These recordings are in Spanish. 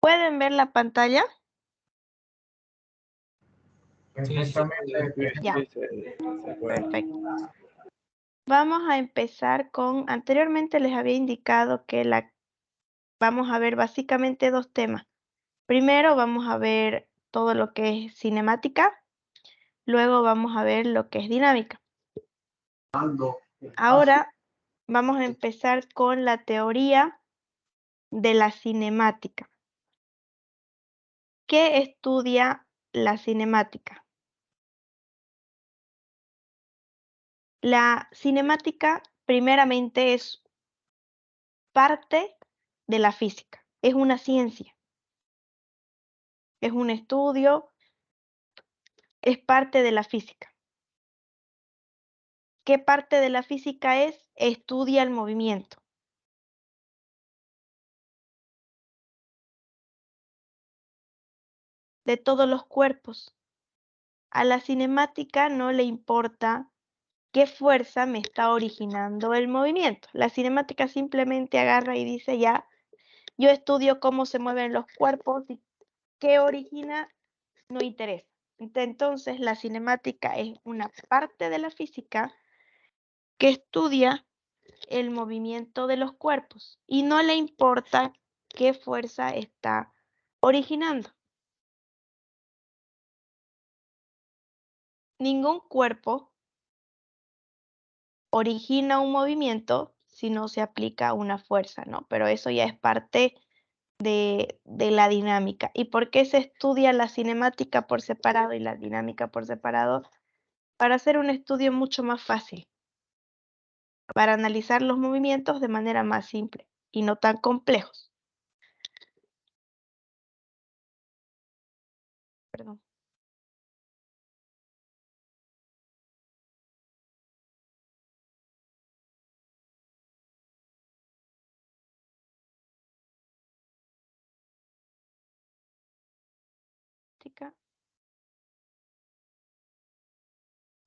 ¿Pueden ver la pantalla? Perfectamente. Ya. Perfecto. Vamos a empezar con, anteriormente les había indicado que vamos a ver básicamente dos temas. Primero vamos a ver todo lo que es cinemática, luego vamos a ver lo que es dinámica. Ahora vamos a empezar con la teoría de la cinemática. ¿Qué estudia la cinemática? La cinemática primeramente es parte de la física, es una ciencia, es un estudio, es parte de la física. ¿Qué parte de la física es? Estudia el movimiento. De todos los cuerpos. A la cinemática no le importa qué fuerza me está originando el movimiento. La cinemática simplemente agarra y dice ya, yo estudio cómo se mueven los cuerpos y qué origina, no interesa. Entonces la cinemática es una parte de la física que estudia el movimiento de los cuerpos y no le importa qué fuerza está originando. Ningún cuerpo origina un movimiento si no se aplica una fuerza, ¿no? Pero eso ya es parte de la dinámica. ¿Y por qué se estudia la cinemática por separado y la dinámica por separado? Para hacer un estudio mucho más fácil, para analizar los movimientos de manera más simple y no tan complejos. Perdón.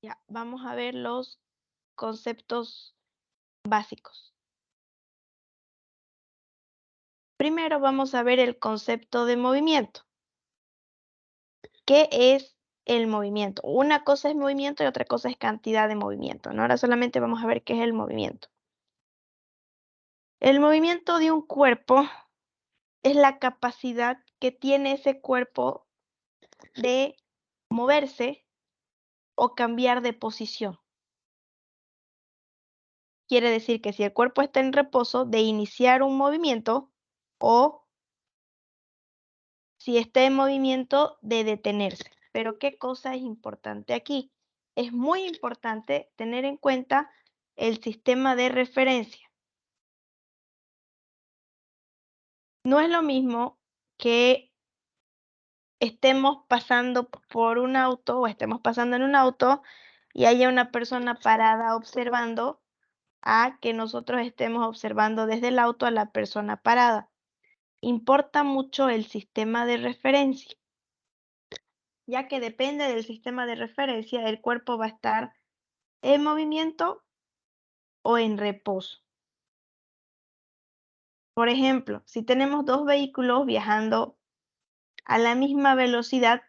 Ya, vamos a ver los conceptos básicos. Primero vamos a ver el concepto de movimiento. ¿Qué es el movimiento? Una cosa es movimiento y otra cosa es cantidad de movimiento, ¿no? Ahora solamente vamos a ver qué es el movimiento. El movimiento de un cuerpo es la capacidad que tiene ese cuerpo de moverse o cambiar de posición. Quiere decir que si el cuerpo está en reposo, de iniciar un movimiento o si está en movimiento, de detenerse. Pero ¿qué cosa es importante aquí? Es muy importante tener en cuenta el sistema de referencia. No es lo mismo que estemos pasando por un auto o estemos pasando en un auto y haya una persona parada observando a que nosotros estemos observando desde el auto a la persona parada. Importa mucho el sistema de referencia, ya que depende del sistema de referencia, el cuerpo va a estar en movimiento o en reposo. Por ejemplo, si tenemos dos vehículos viajando a la misma velocidad,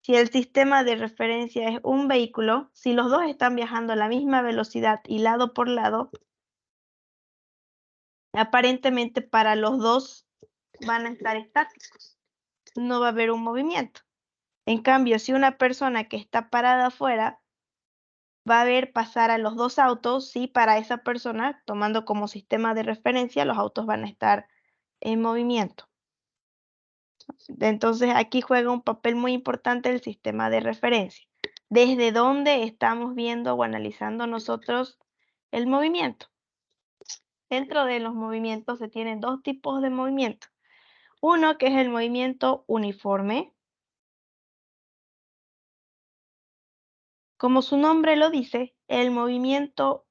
si el sistema de referencia es un vehículo, si los dos están viajando a la misma velocidad y lado por lado, aparentemente para los dos van a estar estáticos, no va a haber un movimiento. En cambio, si una persona que está parada afuera va a ver pasar a los dos autos, sí, para esa persona, tomando como sistema de referencia, los autos van a estar en movimiento. Entonces, aquí juega un papel muy importante el sistema de referencia. ¿Desde dónde estamos viendo o analizando nosotros el movimiento? Dentro de los movimientos se tienen dos tipos de movimiento. Uno que es el movimiento uniforme. Como su nombre lo dice, el movimiento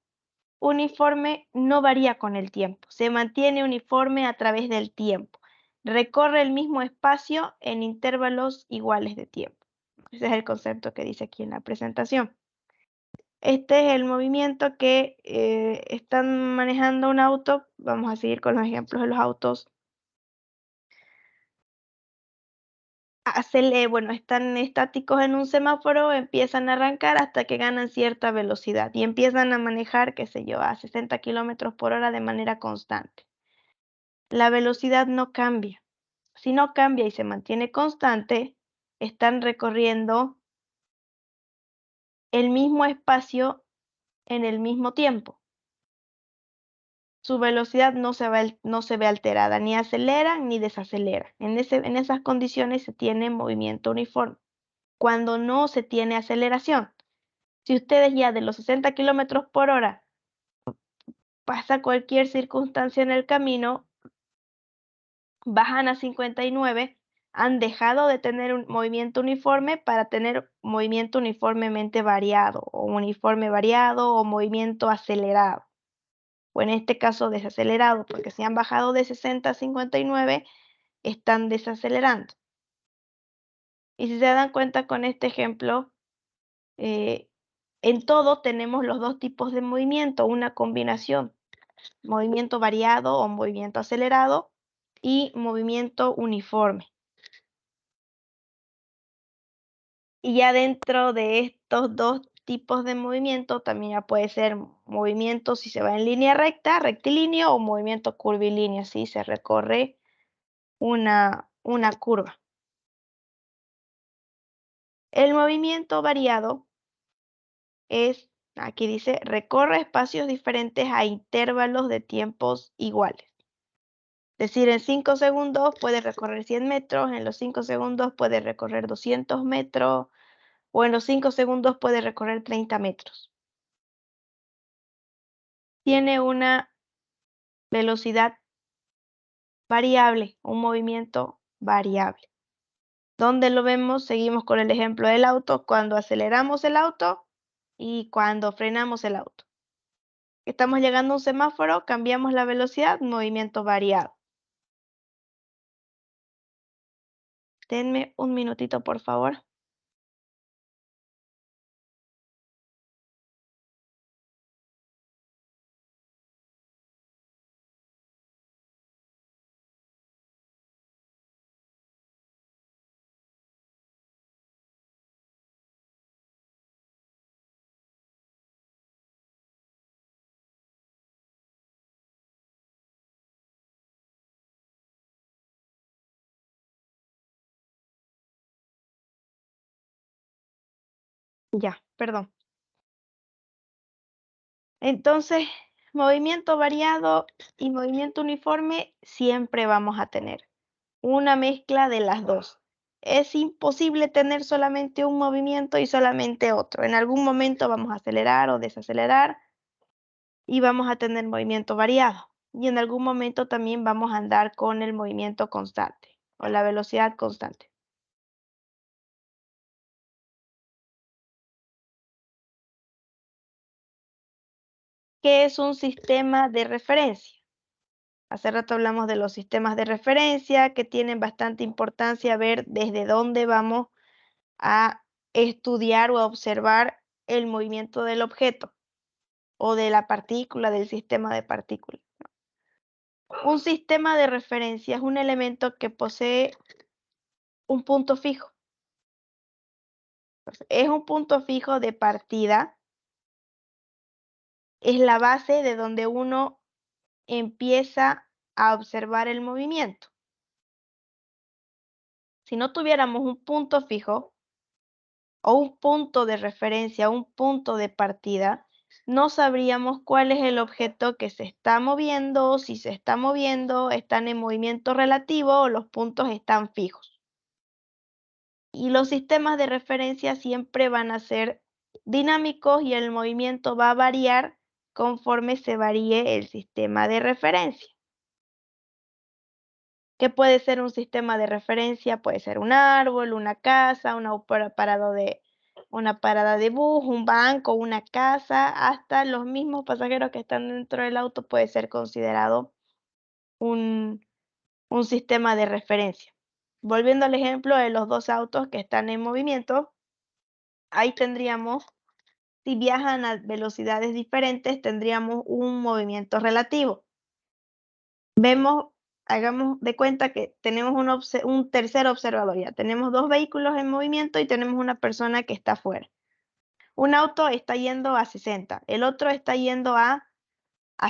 uniforme no varía con el tiempo, se mantiene uniforme a través del tiempo. Recorre el mismo espacio en intervalos iguales de tiempo. Ese es el concepto que dice aquí en la presentación. Este es el movimiento que están manejando un auto. Vamos a seguir con los ejemplos de los autos. bueno, están estáticos en un semáforo, empiezan a arrancar hasta que ganan cierta velocidad y empiezan a manejar, qué sé yo, a 60 kilómetros por hora de manera constante. La velocidad no cambia. Si no cambia y se mantiene constante, están recorriendo el mismo espacio en el mismo tiempo. Su velocidad no se ve alterada, ni aceleran ni desaceleran. En esas condiciones se tiene movimiento uniforme. Cuando no se tiene aceleración, si ustedes ya de los 60 kilómetros por hora pasa cualquier circunstancia en el camino, bajan a 59, han dejado de tener un movimiento uniforme para tener movimiento uniformemente variado, o uniforme variado, o movimiento acelerado, o en este caso desacelerado, porque si han bajado de 60 a 59, están desacelerando. Y si se dan cuenta con este ejemplo, en todo tenemos los dos tipos de movimiento, una combinación, movimiento variado o movimiento acelerado y movimiento uniforme. Y ya dentro de estos dos tipos de movimiento también ya puede ser movimiento si se va en línea recta, rectilíneo, o movimiento curvilíneo, si se recorre una curva. El movimiento variado es, aquí dice, recorre espacios diferentes a intervalos de tiempos iguales. Es decir, en 5 segundos puede recorrer 100 metros, en los 5 segundos puede recorrer 200 metros, o en los 5 segundos puede recorrer 30 metros. Tiene una velocidad variable, un movimiento variable. ¿Dónde lo vemos? Seguimos con el ejemplo del auto, cuando aceleramos el auto y cuando frenamos el auto. Estamos llegando a un semáforo, cambiamos la velocidad, movimiento variado. Denme un minutito, por favor. Ya, perdón. Entonces, movimiento variado y movimiento uniforme siempre vamos a tener una mezcla de las dos. Es imposible tener solamente un movimiento y solamente otro. En algún momento vamos a acelerar o desacelerar y vamos a tener movimiento variado. Y en algún momento también vamos a andar con el movimiento constante o la velocidad constante. ¿Qué es un sistema de referencia? Hace rato hablamos de los sistemas de referencia que tienen bastante importancia ver desde dónde vamos a estudiar o a observar el movimiento del objeto o de la partícula, del sistema de partículas. Un sistema de referencia es un elemento que posee un punto fijo. Entonces, es un punto fijo de partida, es la base de donde uno empieza a observar el movimiento. Si no tuviéramos un punto fijo o un punto de referencia, un punto de partida, no sabríamos cuál es el objeto que se está moviendo, si se está moviendo, están en movimiento relativo o los puntos están fijos. Y los sistemas de referencia siempre van a ser dinámicos y el movimiento va a variar conforme se varíe el sistema de referencia. ¿Qué puede ser un sistema de referencia? Puede ser un árbol, una casa, una parada de bus, un banco, una casa, hasta los mismos pasajeros que están dentro del auto puede ser considerado un, un sistema de referencia. Volviendo al ejemplo de los dos autos que están en movimiento, ahí tendríamos, si viajan a velocidades diferentes, tendríamos un movimiento relativo. Vemos hagamos de cuenta que tenemos un tercer observador. Ya tenemos 2 vehículos en movimiento y tenemos una persona que está afuera. Un auto está yendo a 60, el otro está yendo a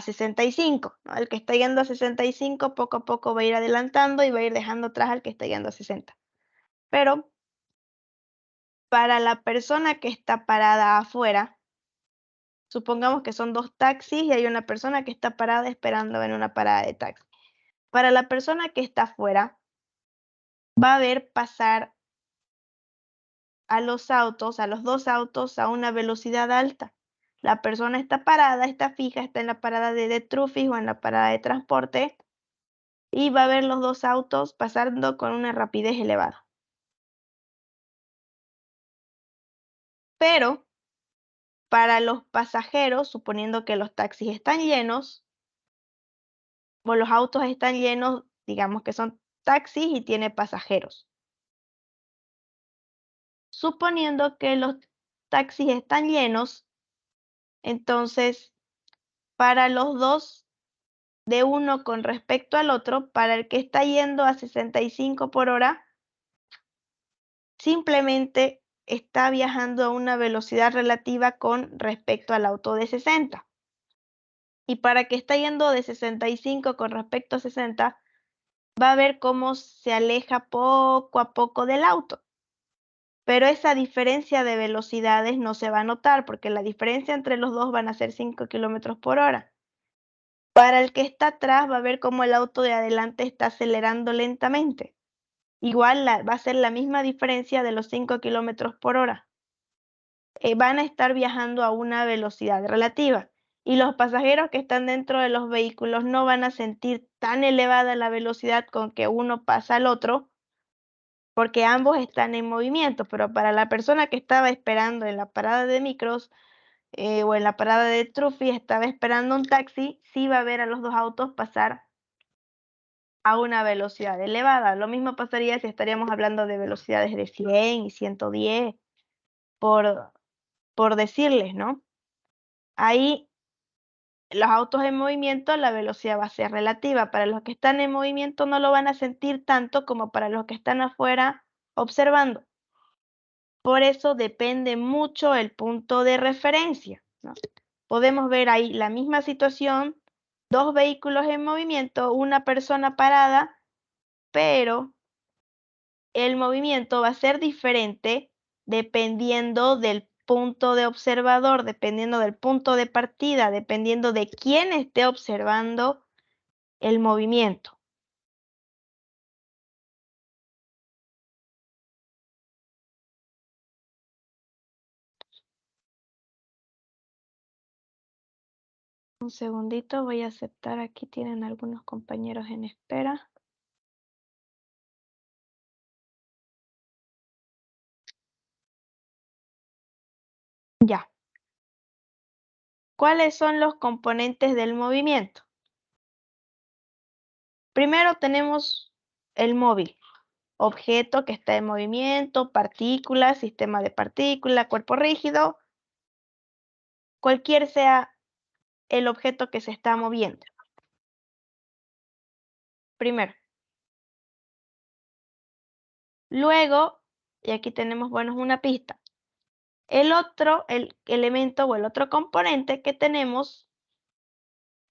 65, ¿no? El que está yendo a 65 poco a poco va a ir adelantando y va a ir dejando atrás al que está yendo a 60. Pero para la persona que está parada afuera, supongamos que son 2 taxis y hay una persona que está parada esperando en una parada de taxi. Para la persona que está afuera, va a ver pasar a los autos, a los 2 autos a una velocidad alta. La persona está parada, está fija, está en la parada de Trufis o en la parada de transporte y va a ver los 2 autos pasando con una rapidez elevada. Pero para los pasajeros, suponiendo que los taxis están llenos, o los autos están llenos, digamos que son taxis y tiene pasajeros. Suponiendo que los taxis están llenos, entonces para los 2 de uno con respecto al otro, para el que está yendo a 65 por hora, simplemente está viajando a una velocidad relativa con respecto al auto de 60. Y para que está yendo de 65 con respecto a 60, va a ver cómo se aleja poco a poco del auto. Pero esa diferencia de velocidades no se va a notar porque la diferencia entre los dos van a ser 5 kilómetros por hora. Para el que está atrás va a ver cómo el auto de adelante está acelerando lentamente. Igual va a ser la misma diferencia de los 5 kilómetros por hora. Van a estar viajando a una velocidad relativa y los pasajeros que están dentro de los vehículos no van a sentir tan elevada la velocidad con que uno pasa al otro porque ambos están en movimiento, pero para la persona que estaba esperando en la parada de micros o en la parada de Trufis, estaba esperando un taxi, sí va a ver a los 2 autos pasar a una velocidad elevada. Lo mismo pasaría si estaríamos hablando de velocidades de 100 y 110, por decirles, ¿no? Ahí los autos en movimiento, la velocidad va a ser relativa. Para los que están en movimiento no lo van a sentir tanto como para los que están afuera observando. Por eso depende mucho el punto de referencia, ¿no? Podemos ver ahí la misma situación, 2 vehículos en movimiento, una persona parada, pero el movimiento va a ser diferente dependiendo del punto de observador, dependiendo del punto de partida, dependiendo de quién esté observando el movimiento. Un segundito, voy a aceptar, aquí tienen algunos compañeros en espera. Ya. ¿Cuáles son los componentes del movimiento? Primero tenemos el móvil, objeto que está en movimiento, partícula, sistema de partícula, cuerpo rígido, cualquier sea el objeto que se está moviendo. Primero. Luego, y aquí tenemos, bueno, una pista. El otro, el elemento o el otro componente que tenemos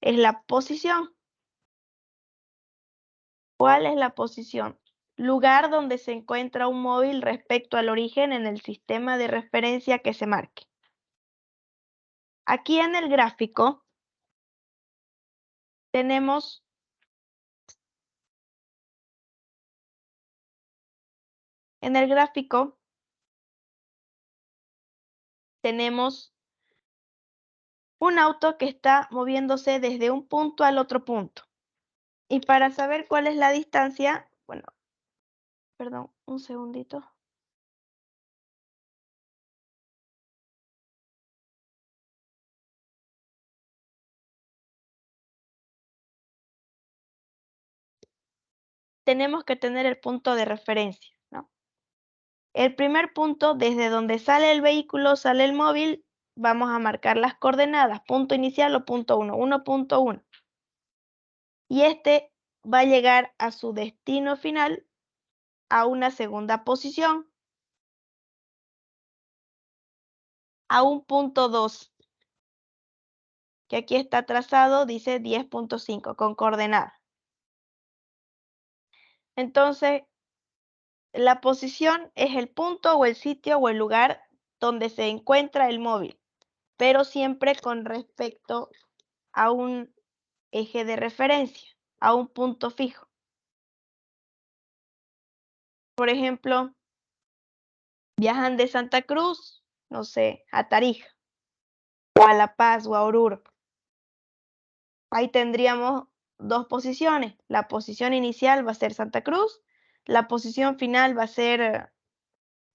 es la posición. ¿Cuál es la posición? Lugar donde se encuentra un móvil respecto al origen en el sistema de referencia que se marque. Aquí en el gráfico tenemos un auto que está moviéndose desde un punto al otro punto. Y para saber cuál es la distancia, bueno, perdón, un segundito. Tenemos que tener el punto de referencia, ¿no? El primer punto, desde donde sale el vehículo, sale el móvil, vamos a marcar las coordenadas, punto inicial o punto 1, 1.1. Y este va a llegar a su destino final a una segunda posición, a un punto 2, que aquí está trazado, dice 10.5 con coordenada. Entonces, la posición es el punto o el sitio o el lugar donde se encuentra el móvil, pero siempre con respecto a un eje de referencia, a un punto fijo. Por ejemplo, viajan de Santa Cruz, no sé, a Tarija, o a La Paz o a Oruro. Ahí tendríamos dos posiciones. La posición inicial va a ser Santa Cruz, la posición final va a ser,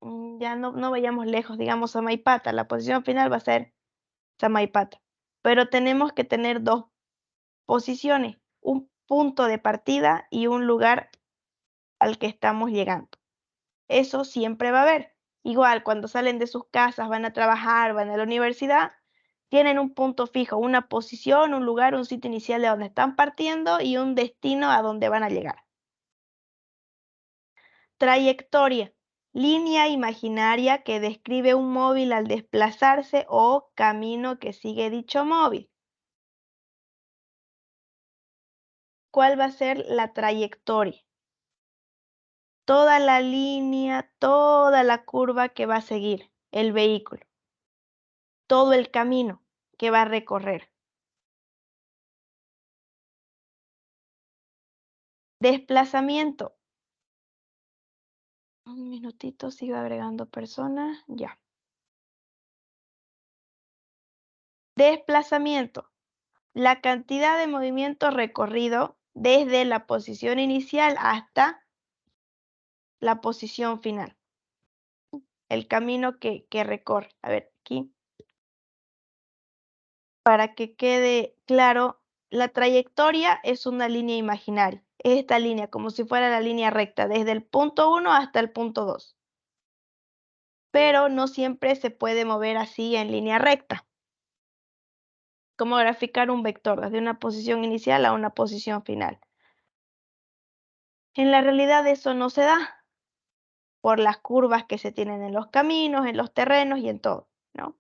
ya no vayamos lejos, digamos Samaipata, la posición final va a ser Samaipata. Pero tenemos que tener dos posiciones, un punto de partida y un lugar al que estamos llegando. Eso siempre va a haber. Igual, cuando salen de sus casas, van a trabajar, van a la universidad, tienen un punto fijo, una posición, un lugar, un sitio inicial de donde están partiendo y un destino a donde van a llegar. Trayectoria. Línea imaginaria que describe un móvil al desplazarse o camino que sigue dicho móvil. ¿Cuál va a ser la trayectoria? Toda la línea, toda la curva que va a seguir el vehículo. Todo el camino que va a recorrer. Desplazamiento. Un minutito, sigo agregando personas. Ya. Desplazamiento. La cantidad de movimiento recorrido desde la posición inicial hasta la posición final. El camino que recorre. A ver, aquí. Para que quede claro, la trayectoria es una línea imaginaria. Es esta línea, como si fuera la línea recta, desde el punto 1 hasta el punto 2. Pero no siempre se puede mover así en línea recta. Como graficar un vector desde una posición inicial a una posición final. En la realidad eso no se da por las curvas que se tienen en los caminos, en los terrenos y en todo, ¿no?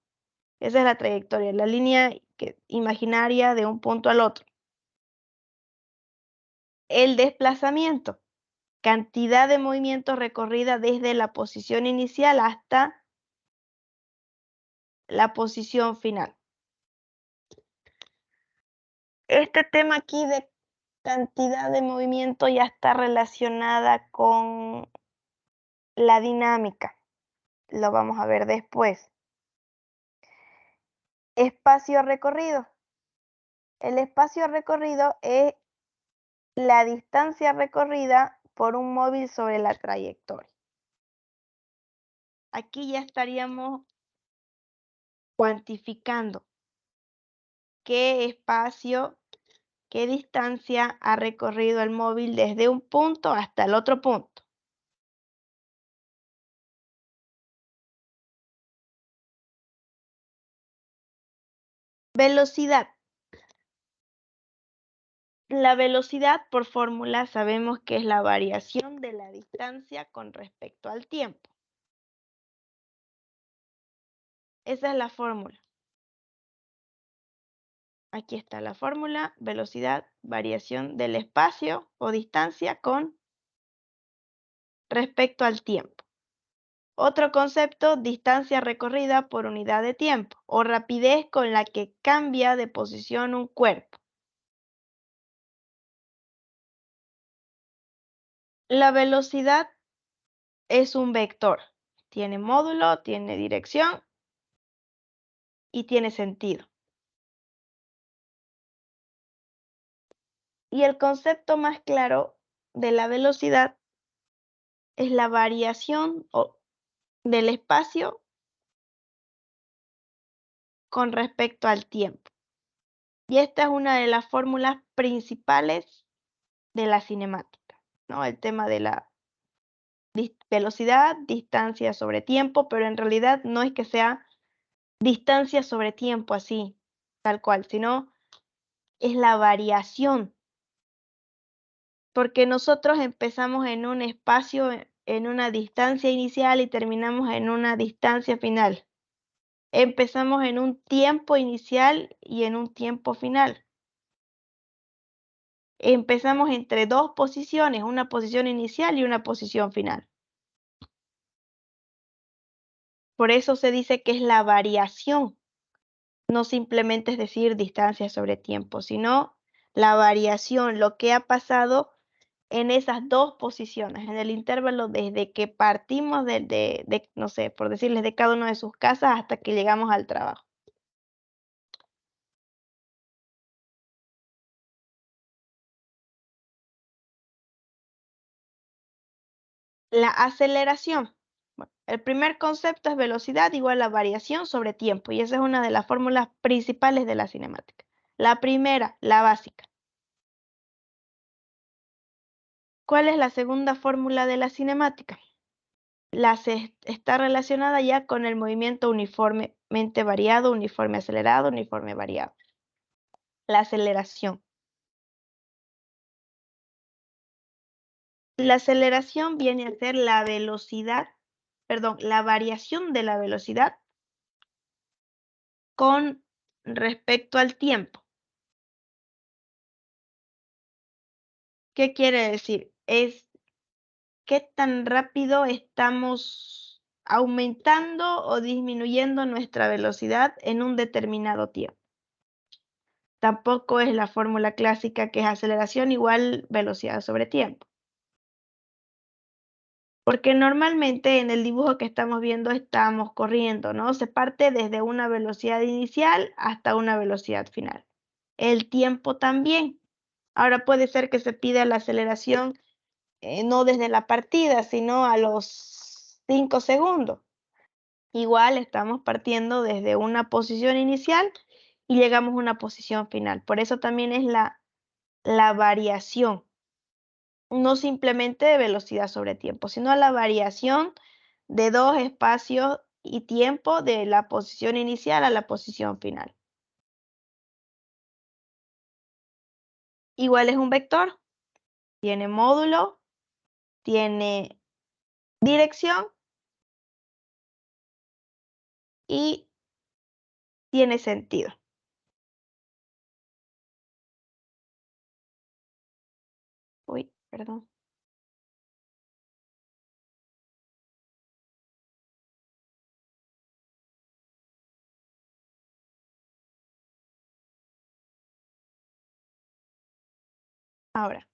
Esa es la trayectoria, la línea imaginaria de un punto al otro. El desplazamiento, cantidad de movimiento recorrida desde la posición inicial hasta la posición final. Este tema aquí de cantidad de movimiento ya está relacionada con la dinámica. Lo vamos a ver después. Espacio recorrido. El espacio recorrido es la distancia recorrida por un móvil sobre la trayectoria. Aquí ya estaríamos cuantificando qué espacio, qué distancia ha recorrido el móvil desde un punto hasta el otro punto. Velocidad. La velocidad por fórmula sabemos que es la variación de la distancia con respecto al tiempo. Esa es la fórmula. Aquí está la fórmula, velocidad, variación del espacio o distancia con respecto al tiempo. Otro concepto, distancia recorrida por unidad de tiempo o rapidez con la que cambia de posición un cuerpo. La velocidad es un vector. Tiene módulo, tiene dirección y tiene sentido. Y el concepto más claro de la velocidad es la variación del espacio con respecto al tiempo. Y esta es una de las fórmulas principales de la cinemática, ¿no? El tema de la velocidad, distancia sobre tiempo, pero en realidad no es que sea distancia sobre tiempo así, tal cual, sino es la variación porque nosotros empezamos en un espacio, en una distancia inicial y terminamos en una distancia final. Empezamos en un tiempo inicial y en un tiempo final. Empezamos entre dos posiciones, una posición inicial y una posición final. Por eso se dice que es la variación, no simplemente es decir distancia sobre tiempo, sino la variación, lo que ha pasado en esas dos posiciones, en el intervalo desde que partimos no sé, por decirles, de cada una de sus casas hasta que llegamos al trabajo. La aceleración. Bueno, el primer concepto es velocidad igual a variación sobre tiempo, y esa es una de las fórmulas principales de la cinemática. La primera, la básica. ¿Cuál es la segunda fórmula de la cinemática? Está relacionada ya con el movimiento uniformemente variado, uniforme acelerado, uniforme variado. La aceleración. La aceleración viene a ser la velocidad, perdón, la variación de la velocidad con respecto al tiempo. ¿Qué quiere decir? Es qué tan rápido estamos aumentando o disminuyendo nuestra velocidad en un determinado tiempo. Tampoco es la fórmula clásica que es aceleración igual velocidad sobre tiempo. Porque normalmente en el dibujo que estamos viendo estamos corriendo, ¿no? Se parte desde una velocidad inicial hasta una velocidad final. El tiempo también. Ahora puede ser que se pida la aceleración no desde la partida, sino a los 5 segundos. Igual estamos partiendo desde una posición inicial y llegamos a una posición final. Por eso también es la variación, no simplemente de velocidad sobre tiempo, sino la variación de dos espacios y tiempo de la posición inicial a la posición final. Igual es un vector, tiene módulo, tiene dirección y tiene sentido. Uy, perdón. Ahora,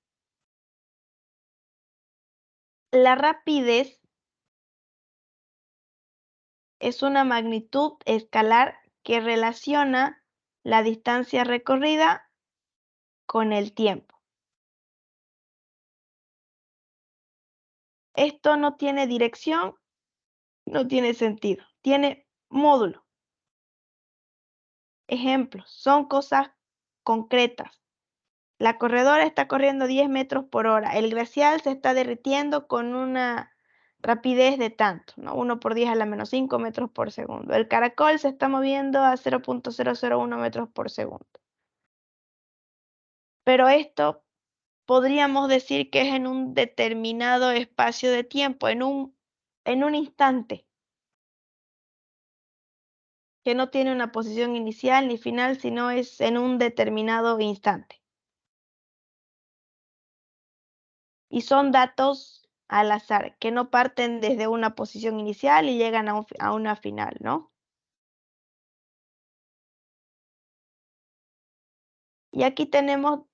la rapidez es una magnitud escalar que relaciona la distancia recorrida con el tiempo. Esto no tiene dirección, no tiene sentido, tiene módulo. Ejemplos, son cosas concretas. La corredora está corriendo 10 metros por hora. El glacial se está derritiendo con una rapidez de tanto, ¿no? 1 por 10 a la menos 5 metros por segundo. El caracol se está moviendo a 0.001 metros por segundo. Pero esto podríamos decir que es en un determinado espacio de tiempo, en un instante, que no tiene una posición inicial ni final, sino es en un determinado instante. Y son datos al azar, que no parten desde una posición inicial y llegan a una final, ¿no? Y aquí tenemos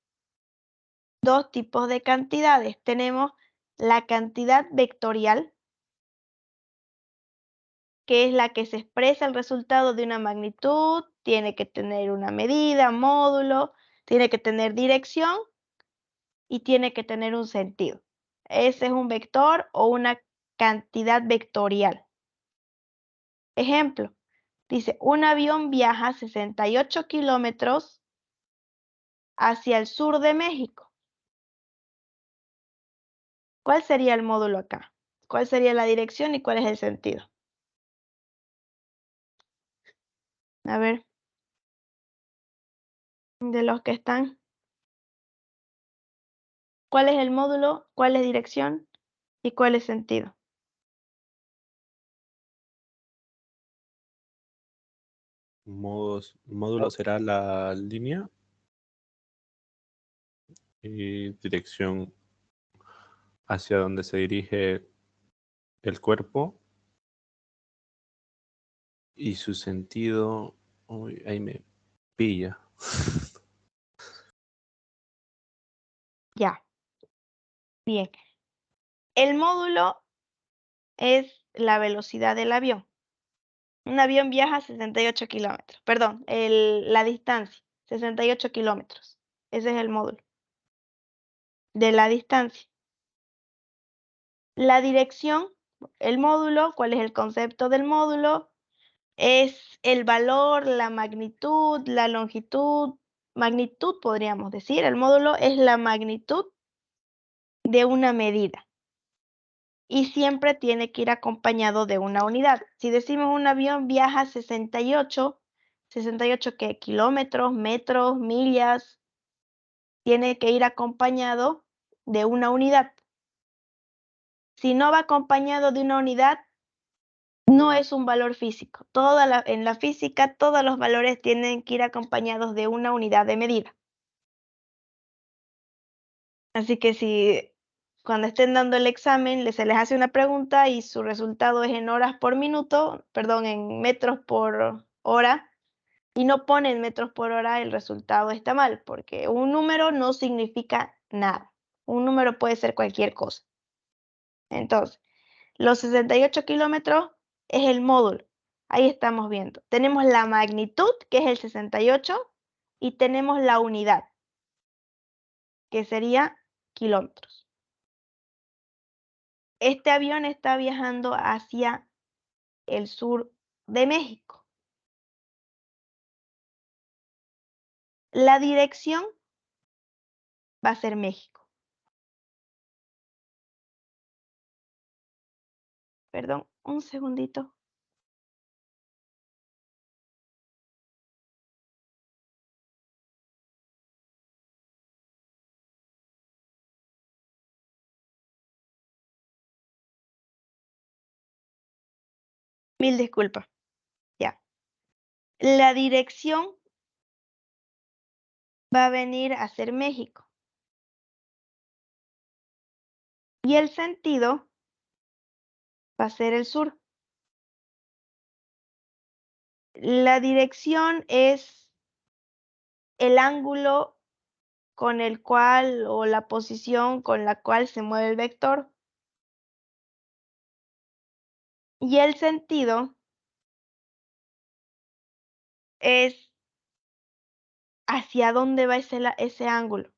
dos tipos de cantidades. Tenemos la cantidad vectorial, que es la que se expresa el resultado de una magnitud, tiene que tener una medida, módulo, tiene que tener dirección y tiene que tener un sentido. Ese es un vector o una cantidad vectorial. Ejemplo, dice, un avión viaja 68 kilómetros hacia el sur de México. ¿Cuál sería el módulo acá? ¿Cuál sería la dirección y cuál es el sentido? A ver, de los que están. ¿Cuál es el módulo? ¿Cuál es dirección? ¿Y cuál es sentido? Módulo será la línea y dirección hacia donde se dirige el cuerpo y su sentido. Uy, ahí me pilla. Ya. Bien. El módulo es la velocidad del avión. Un avión viaja a 68 kilómetros. Perdón, la distancia, 68 kilómetros. Ese es el módulo de la distancia. La dirección, el módulo, ¿cuál es el concepto del módulo? Es el valor, la magnitud, la longitud, magnitud podríamos decir. El módulo es la magnitud de una medida y siempre tiene que ir acompañado de una unidad. Si decimos un avión viaja 68 ¿qué? Kilómetros, metros, millas, tiene que ir acompañado de una unidad. Si no va acompañado de una unidad, no es un valor físico. En la física, todos los valores tienen que ir acompañados de una unidad de medida. Así que si cuando estén dando el examen, se les hace una pregunta y su resultado es en horas por minuto, perdón, en metros por hora, y no ponen metros por hora, el resultado está mal, porque un número no significa nada. Un número puede ser cualquier cosa. Entonces, los 68 kilómetros es el módulo. Ahí estamos viendo. Tenemos la magnitud, que es el 68, y tenemos la unidad, que sería kilómetros. Este avión está viajando hacia el sur de México. La dirección va a ser México. Perdón, un segundito. Mil disculpas. Ya. La dirección va a venir a ser México. Y el sentido va a ser el sur. La dirección es el ángulo con el cual o la posición con la cual se mueve el vector. Y el sentido es hacia dónde va ese ángulo.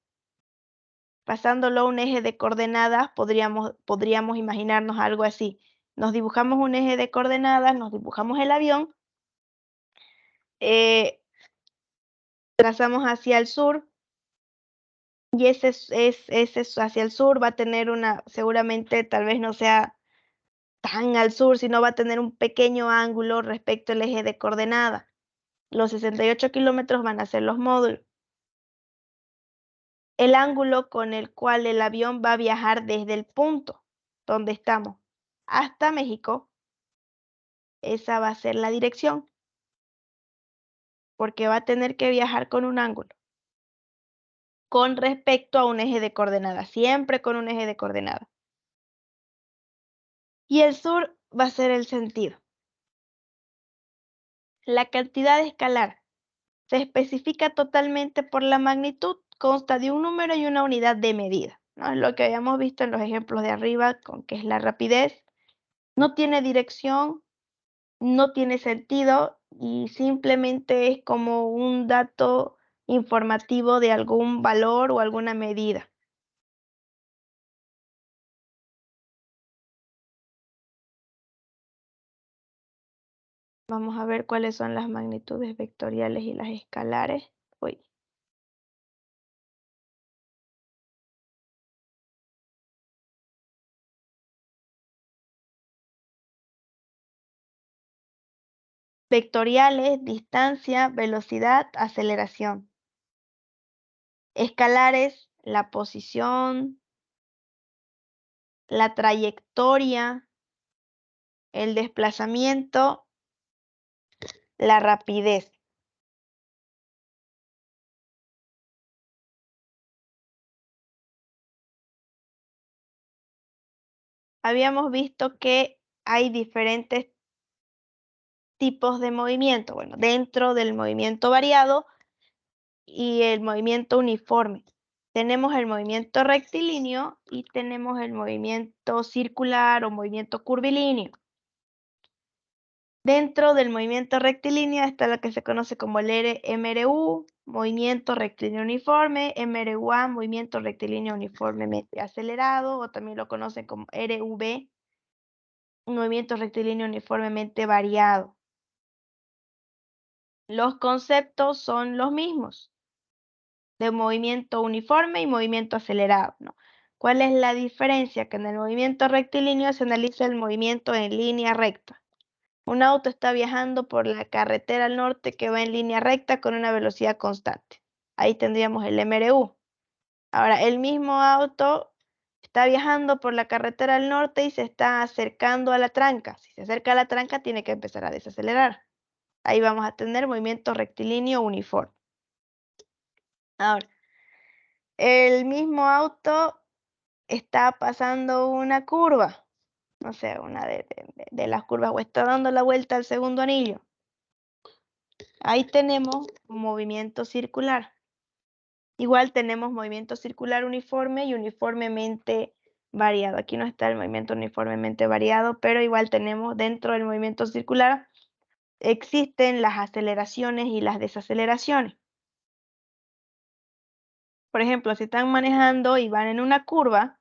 Pasándolo a un eje de coordenadas, podríamos imaginarnos algo así. Nos dibujamos un eje de coordenadas, nos dibujamos el avión, trazamos hacia el sur, y ese hacia el sur va a tener seguramente tal vez no sea tan al sur, sino va a tener un pequeño ángulo respecto al eje de coordenadas. Los 68 kilómetros van a ser los módulos. El ángulo con el cual el avión va a viajar desde el punto donde estamos hasta México, esa va a ser la dirección, porque va a tener que viajar con un ángulo con respecto a un eje de coordenadas, siempre con un eje de coordenadas. Y el sur va a ser el sentido. La cantidad escalar se especifica totalmente por la magnitud, consta de un número y una unidad de medida, ¿no? Es lo que habíamos visto en los ejemplos de arriba, con que es la rapidez. No tiene dirección, no tiene sentido y simplemente es como un dato informativo de algún valor o alguna medida. Vamos a ver cuáles son las magnitudes vectoriales y las escalares. Uy. Vectoriales, distancia, velocidad, aceleración. Escalares, la posición, la trayectoria, el desplazamiento, la rapidez. Habíamos visto que hay diferentes tipos de movimiento, bueno, dentro del movimiento variado y el movimiento uniforme. Tenemos el movimiento rectilíneo y tenemos el movimiento circular o movimiento curvilíneo. Dentro del movimiento rectilíneo está lo que se conoce como el MRU, movimiento rectilíneo uniforme, MRUA, movimiento rectilíneo uniformemente acelerado, o también lo conocen como RV, movimiento rectilíneo uniformemente variado. Los conceptos son los mismos, de movimiento uniforme y movimiento acelerado, ¿no? ¿Cuál es la diferencia? Que en el movimiento rectilíneo se analiza el movimiento en línea recta. Un auto está viajando por la carretera al norte que va en línea recta con una velocidad constante. Ahí tendríamos el MRU. Ahora, el mismo auto está viajando por la carretera al norte y se está acercando a la tranca. Si se acerca a la tranca, tiene que empezar a desacelerar. Ahí vamos a tener movimiento rectilíneo uniforme. Ahora, el mismo auto está pasando una curva, no sé, una de las curvas, o está dando la vuelta al segundo anillo. Ahí tenemos movimiento circular. Igual tenemos movimiento circular uniforme y uniformemente variado. Aquí no está el movimiento uniformemente variado, pero igual tenemos dentro del movimiento circular, existen las aceleraciones y las desaceleraciones. Por ejemplo, si están manejando y van en una curva,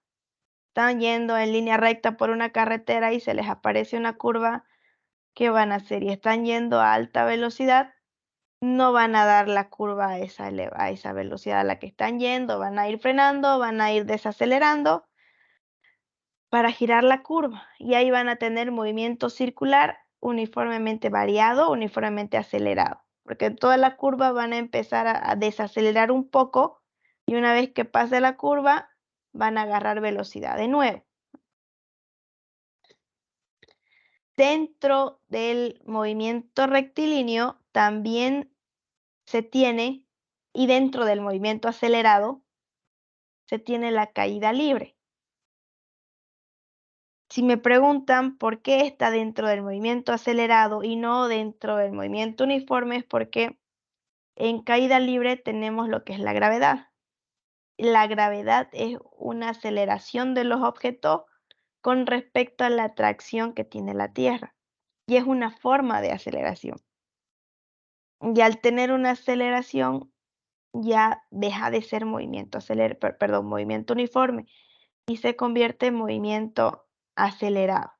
están yendo en línea recta por una carretera y se les aparece una curva, ¿qué van a hacer? Y están yendo a alta velocidad, no van a dar la curva a esa velocidad a la que están yendo, van a ir frenando, van a ir desacelerando para girar la curva y ahí van a tener movimiento circular uniformemente variado, uniformemente acelerado, porque toda la curva van a empezar a desacelerar un poco y una vez que pase la curva van a agarrar velocidad de nuevo. Dentro del movimiento rectilíneo también se tiene, y dentro del movimiento acelerado, se tiene la caída libre. Si me preguntan por qué está dentro del movimiento acelerado y no dentro del movimiento uniforme, es porque en caída libre tenemos lo que es la gravedad. La gravedad es una aceleración de los objetos con respecto a la atracción que tiene la Tierra. Y es una forma de aceleración. Y al tener una aceleración, ya deja de ser movimiento uniforme y se convierte en movimiento acelerado.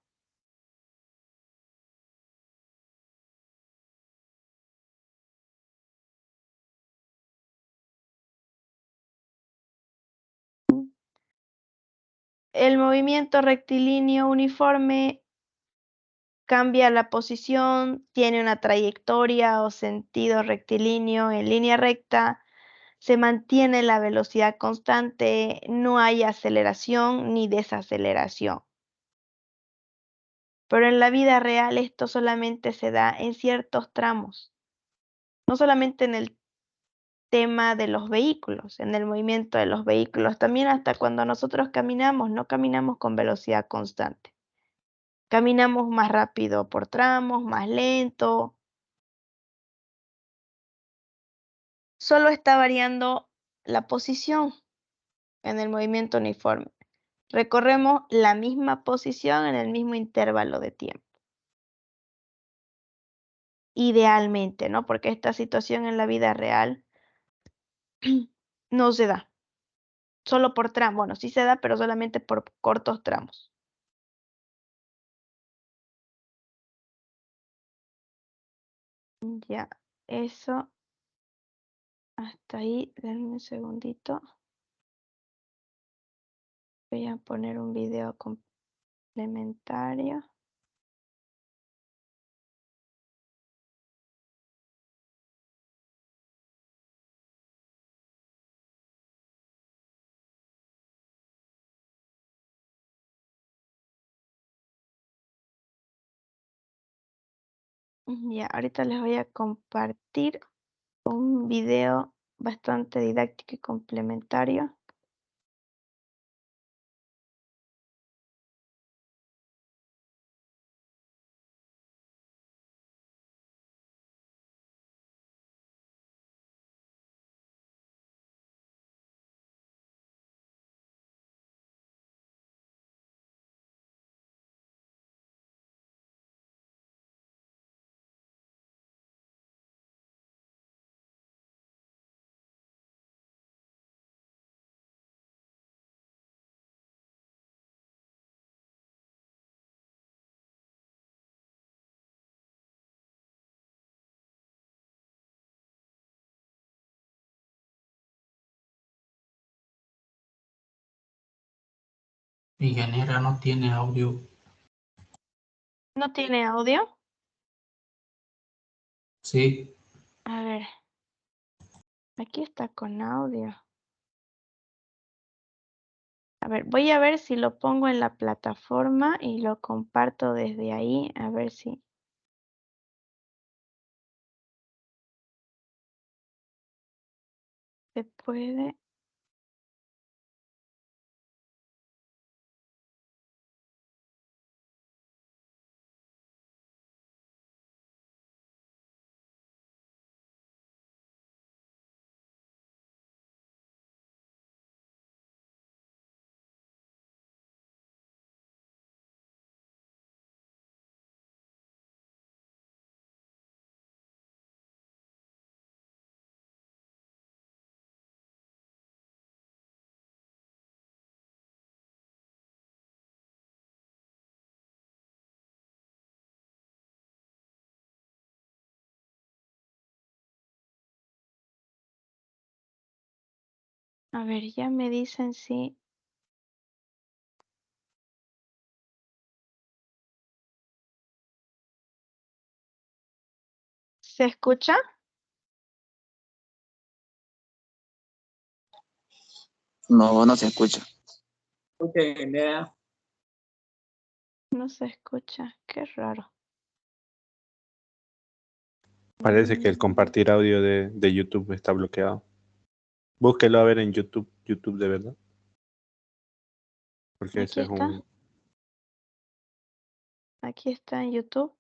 El movimiento rectilíneo uniforme cambia la posición, tiene una trayectoria o sentido rectilíneo en línea recta, se mantiene la velocidad constante, no hay aceleración ni desaceleración. Pero en la vida real esto solamente se da en ciertos tramos, no solamente en el tema de los vehículos, en el movimiento de los vehículos, también hasta cuando nosotros caminamos, no caminamos con velocidad constante. Caminamos más rápido por tramos, más lento. Solo está variando la posición en el movimiento uniforme. Recorremos la misma posición en el mismo intervalo de tiempo. Idealmente, ¿no? Porque esta situación en la vida real no se da. Solo por tramos. Bueno, sí se da, pero solamente por cortos tramos. Ya, eso. Hasta ahí, denme un segundito. Voy a poner un video complementario. Ya, ahorita les voy a compartir un video bastante didáctico y complementario. Ingeniera no tiene audio. ¿No tiene audio? Sí, A ver, aquí está con audio. A ver, voy a ver si lo pongo en la plataforma y lo comparto desde ahí, a ver si se puede. A ver, ya me dicen si se escucha. No, no se escucha. No se escucha, qué raro. Parece que el compartir audio de YouTube está bloqueado. Búsquelo a ver en YouTube, YouTube de verdad. Porque Aquí ese es está, un... aquí está en YouTube.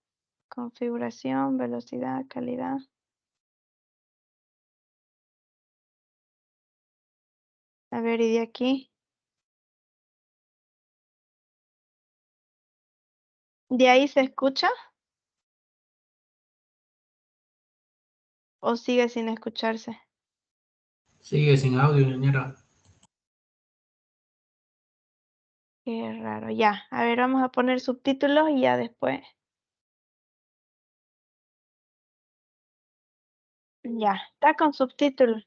Configuración, velocidad, calidad. A ver, ¿y de aquí? ¿De ahí se escucha o sigue sin escucharse? sigue sin audio, ingeniera. Qué raro, ya. A ver, vamos a poner subtítulos y ya después. Ya, está con subtítulos.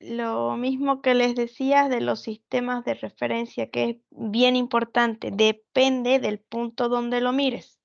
Lo mismo que les decía de los sistemas de referencia, que es bien importante, depende del punto donde lo mires.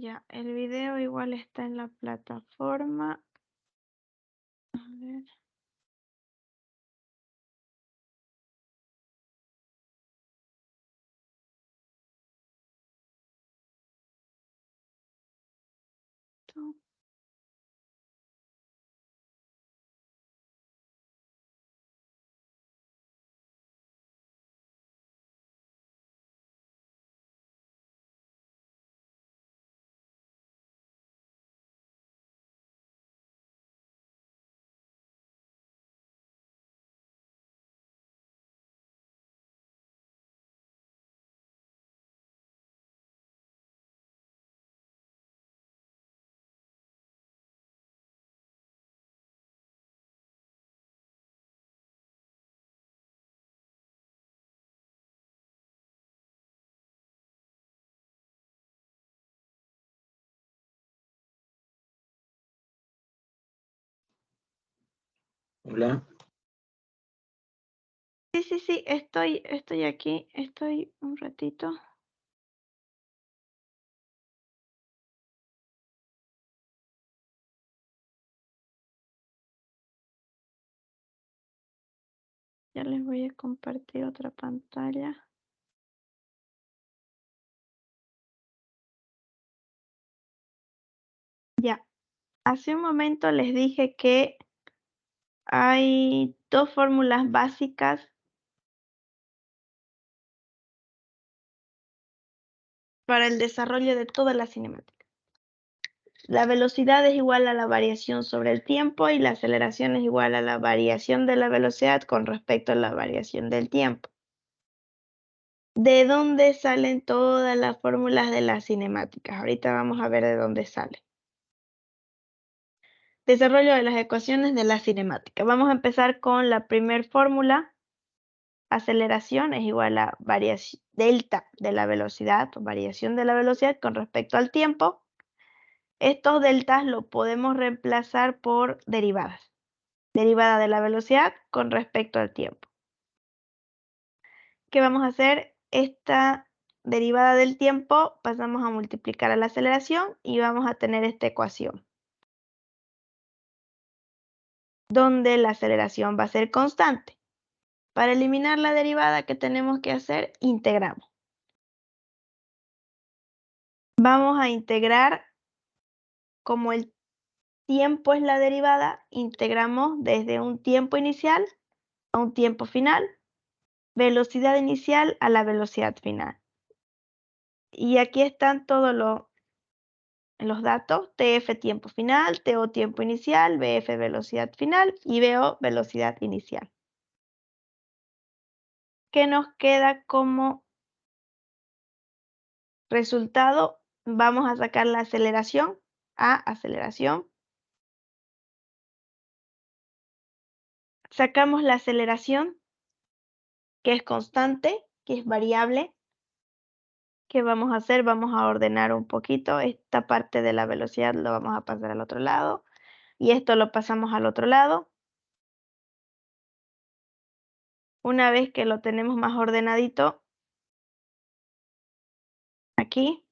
Ya, el video igual está en la plataforma. A ver. Esto. Hola. Sí, estoy aquí, estoy un ratito. Ya les voy a compartir otra pantalla. Ya, hace un momento les dije que hay dos fórmulas básicas para el desarrollo de toda la cinemática. La velocidad es igual a la variación sobre el tiempo y la aceleración es igual a la variación de la velocidad con respecto a la variación del tiempo. ¿De dónde salen todas las fórmulas de las cinemáticas? Ahorita vamos a ver de dónde salen. Desarrollo de las ecuaciones de la cinemática. Vamos a empezar con la primer fórmula. Aceleración es igual a variación delta de la velocidad o variación de la velocidad con respecto al tiempo. Estos deltas lo podemos reemplazar por derivadas. Derivada de la velocidad con respecto al tiempo. ¿Qué vamos a hacer? Esta derivada del tiempo pasamos a multiplicar a la aceleración y vamos a tener esta ecuación, donde la aceleración va a ser constante. Para eliminar la derivada, ¿qué tenemos que hacer? Integramos. Vamos a integrar, como el tiempo es la derivada, integramos desde un tiempo inicial a un tiempo final, velocidad inicial a la velocidad final. Y aquí están todos los datos: TF tiempo final, TO tiempo inicial, BF velocidad final y BO velocidad inicial. ¿Qué nos queda como resultado? Vamos a sacar la aceleración, A, aceleración. Sacamos la aceleración, que es constante, que es variable. ¿Qué vamos a hacer? Vamos a ordenar un poquito. Esta parte de la velocidad lo vamos a pasar al otro lado. Y esto lo pasamos al otro lado. Una vez que lo tenemos más ordenadito, aquí,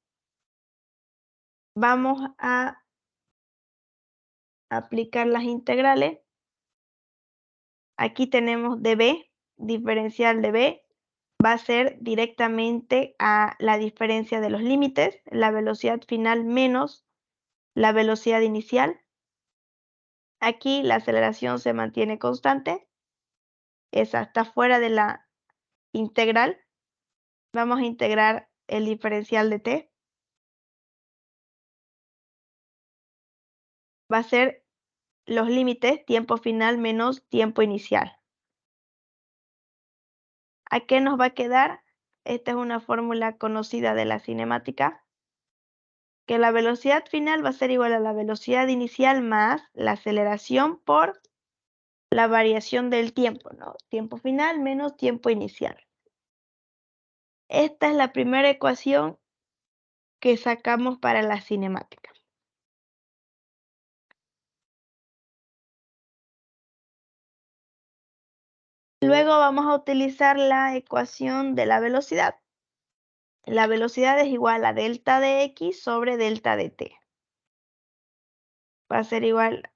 vamos a aplicar las integrales. Aquí tenemos dB, diferencial de B, va a ser directamente a la diferencia de los límites, la velocidad final menos la velocidad inicial. Aquí la aceleración se mantiene constante, esa está fuera de la integral. Vamos a integrar el diferencial de t. Va a ser los límites, tiempo final menos tiempo inicial. ¿A qué nos va a quedar? Esta es una fórmula conocida de la cinemática, que la velocidad final va a ser igual a la velocidad inicial más la aceleración por la variación del tiempo, ¿no? Tiempo final menos tiempo inicial. Esta es la primera ecuación que sacamos para la cinemática. Luego vamos a utilizar la ecuación de la velocidad. la velocidad es igual a delta de x sobre delta de t. Va a ser igual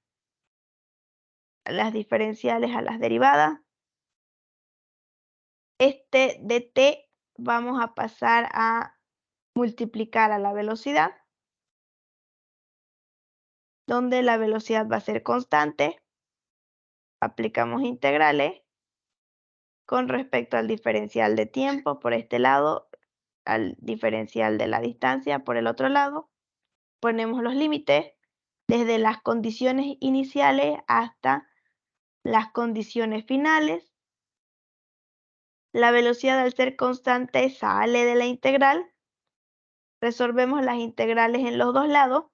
a las diferenciales a las derivadas. Este de t vamos a pasar a multiplicar a la velocidad, donde la velocidad va a ser constante. Aplicamos integrales con respecto al diferencial de tiempo por este lado, al diferencial de la distancia por el otro lado. Ponemos los límites desde las condiciones iniciales hasta las condiciones finales. La velocidad al ser constante sale de la integral. Resolvemos las integrales en los dos lados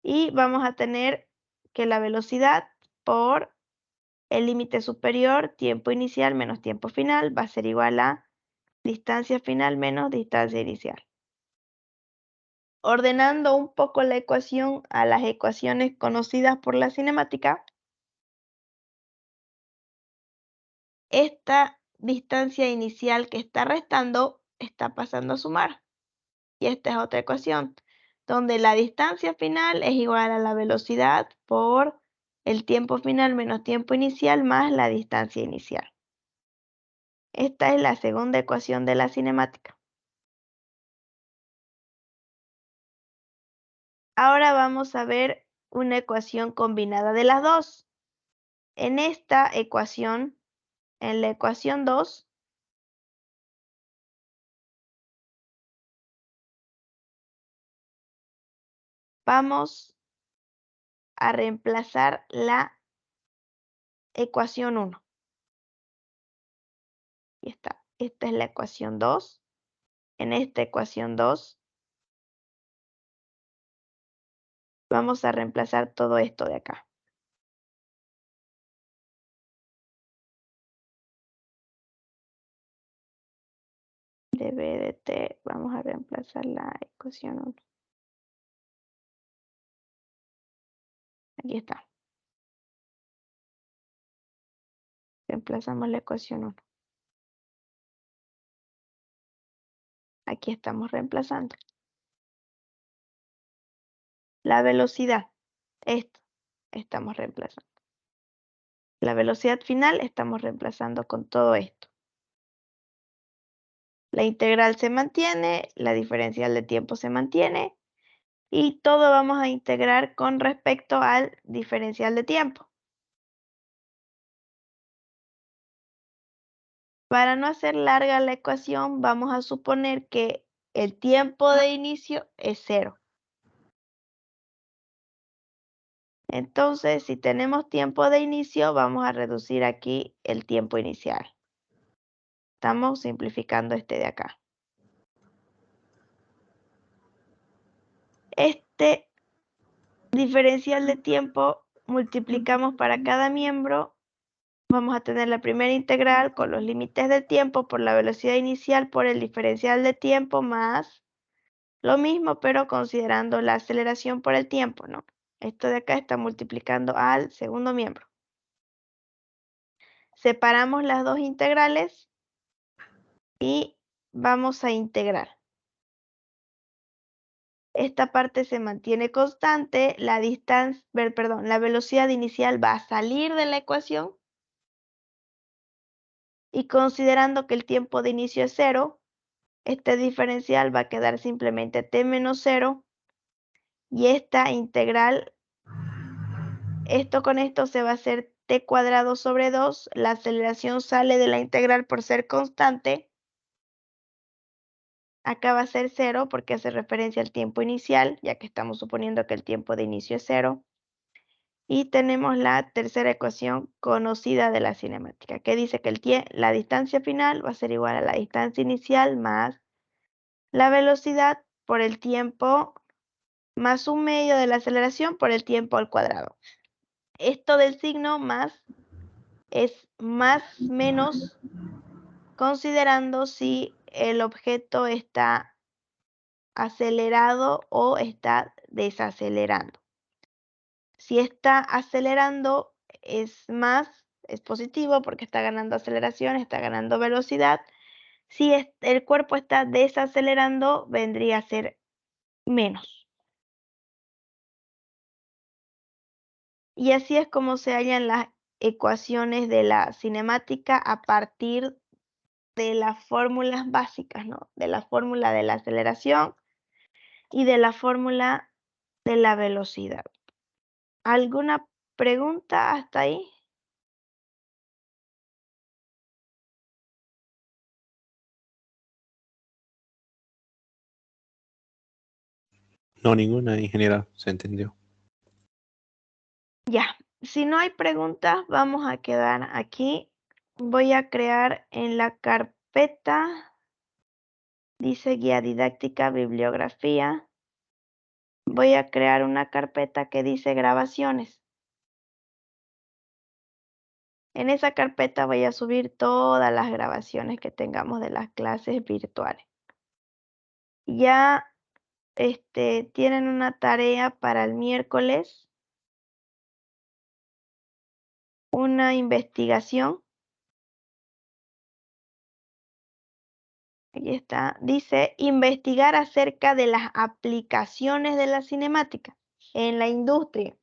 y vamos a tener que la velocidad por el límite superior, tiempo inicial menos tiempo final, va a ser igual a distancia final menos distancia inicial. Ordenando un poco la ecuación a las ecuaciones conocidas por la cinemática, esta distancia inicial que está restando está pasando a sumar. Y esta es otra ecuación, donde la distancia final es igual a la velocidad por el tiempo final menos tiempo inicial más la distancia inicial. Esta es la segunda ecuación de la cinemática. Ahora vamos a ver una ecuación combinada de las dos. En esta ecuación, en la ecuación 2, vamos a reemplazar la ecuación 1. Aquí está. Esta es la ecuación 2. En esta ecuación 2 vamos a reemplazar todo esto de acá. De b de t vamos a reemplazar la ecuación 1. Aquí está. Reemplazamos la ecuación 1. Aquí estamos reemplazando. La velocidad, esto, estamos reemplazando. La velocidad final estamos reemplazando con todo esto. La integral se mantiene, la diferencial de tiempo se mantiene y todo vamos a integrar con respecto al diferencial de tiempo. Para no hacer larga la ecuación, vamos a suponer que el tiempo de inicio es 0. Entonces, si tenemos tiempo de inicio, vamos a reducir aquí el tiempo inicial. Estamos simplificando este de acá. Este diferencial de tiempo multiplicamos para cada miembro. Vamos a tener la primera integral con los límites de tiempo por la velocidad inicial por el diferencial de tiempo más lo mismo, pero considerando la aceleración por el tiempo, ¿no? Esto de acá está multiplicando al segundo miembro. Separamos las dos integrales y vamos a integrar. Esta parte se mantiene constante, la velocidad inicial va a salir de la ecuación. Y considerando que el tiempo de inicio es 0, este diferencial va a quedar simplemente t menos 0. Y esta integral, esto con esto se va a hacer t cuadrado sobre 2. La aceleración sale de la integral por ser constante. Acá va a ser 0 porque hace referencia al tiempo inicial, ya que estamos suponiendo que el tiempo de inicio es 0. Y tenemos la tercera ecuación conocida de la cinemática, que dice que la distancia final va a ser igual a la distancia inicial más la velocidad por el tiempo más un medio de la aceleración por el tiempo al cuadrado. Esto del signo más es más menos considerando si el objeto está acelerado o está desacelerando. Si está acelerando es más, es positivo porque está ganando aceleración, está ganando velocidad. Si el cuerpo está desacelerando, vendría a ser menos. Y así es como se hallan las ecuaciones de la cinemática a partir de las fórmulas básicas, ¿no? De la fórmula de la aceleración y de la fórmula de la velocidad. ¿Alguna pregunta hasta ahí? No, ninguna, ingeniera, se entendió. Ya, si no hay preguntas, vamos a quedar aquí. Voy a crear en la carpeta, dice guía didáctica, bibliografía. Voy a crear una carpeta que dice grabaciones. En esa carpeta voy a subir todas las grabaciones que tengamos de las clases virtuales. Ya tienen una tarea para el miércoles, una investigación. Aquí está, dice investigar acerca de las aplicaciones de la cinemática en la industria.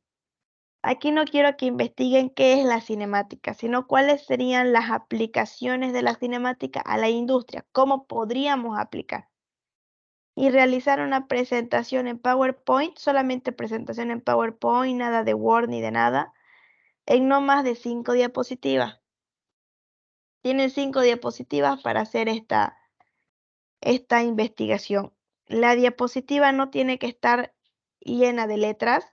Aquí no quiero que investiguen qué es la cinemática, sino cuáles serían las aplicaciones de la cinemática a la industria, cómo podríamos aplicar. Y realizar una presentación en PowerPoint, solamente presentación en PowerPoint, nada de Word ni de nada, en no más de 5 diapositivas. Tienen 5 diapositivas para hacer esta investigación. La diapositiva no tiene que estar llena de letras.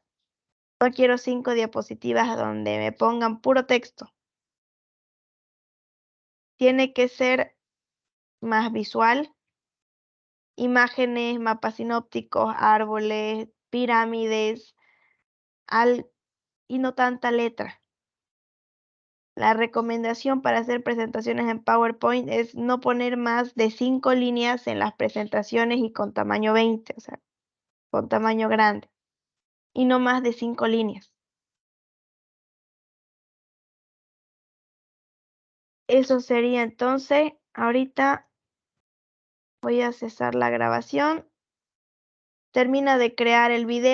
No quiero 5 diapositivas donde me pongan puro texto. Tiene que ser más visual. Imágenes, mapas sinópticos, árboles, pirámides, y no tanta letra. La recomendación para hacer presentaciones en PowerPoint es no poner más de 5 líneas en las presentaciones y con tamaño 20, o sea, con tamaño grande. Y no más de 5 líneas. Eso sería entonces. Ahorita voy a cesar la grabación. Termina de crear el video.